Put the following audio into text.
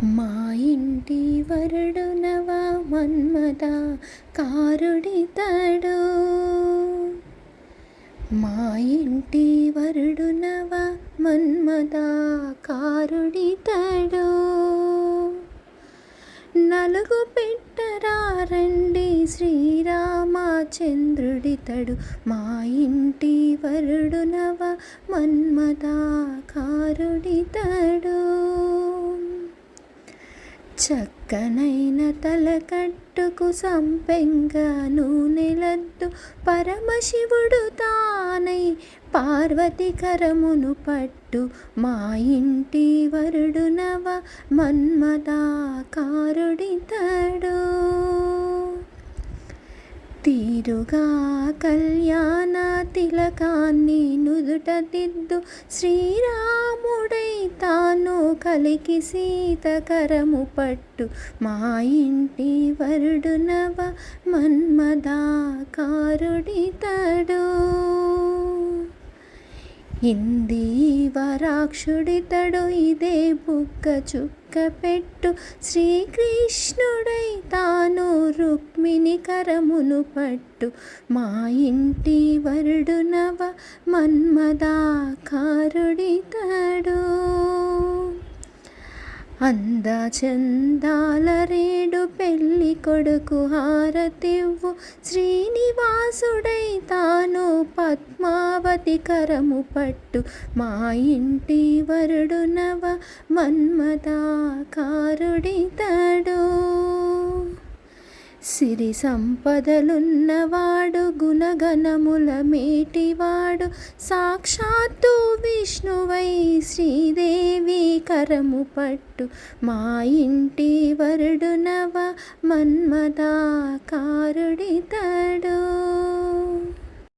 మా ఇంటి వరుడునవ మన్మథ కారుడితడు. మా ఇంటి వరుడునవ మన్మథ కారుడితడు. నలుగు పెట్టరా రండి శ్రీరామచంద్రుడితడు. మా ఇంటి వరుడునవ మన్మథ కారుడితడు. చక్కనైన తలకట్టుకు సంపెంగ నూనెలద్దు పరమశివుడు తానై పార్వతి కరమును పట్టు. మా ఇంటి వరుడునవ మన్మథ కారుడితడు. తీరుగా కళ్యాణ తిలకాన్ని నుదుట దిద్దు శ్రీరాముడై తాను కలికి సీత కరము పట్టు. మా ఇంటి వరుడునవ మన్మథ కారుడితడు. ఇందీవరాక్షుడితడు ఇదే బుగ్గ చుక్క పెట్టు. శ్రీకృష్ణుడై తాను రుక్మిణి కరమును పట్టు. మా ఇంటి వరుడునవ మన్మథ కారుడితడు. అందచందాల రేడు పెళ్ళి కొడుకు హారతివ్వు శ్రీనివాసుడై తాను పద్మావతి కరము పట్టు. మా ఇంటి వరుడునవ మన్మథ కారుడితడు. సిరి సంపదలున్నవాడు గుణగణముల మేటివాడు సాక్షాత్తు విష్ణువై శ్రీదేవి కరము పట్టు. మా ఇంటి వరుడునవ మన్మథ కారుడితడు.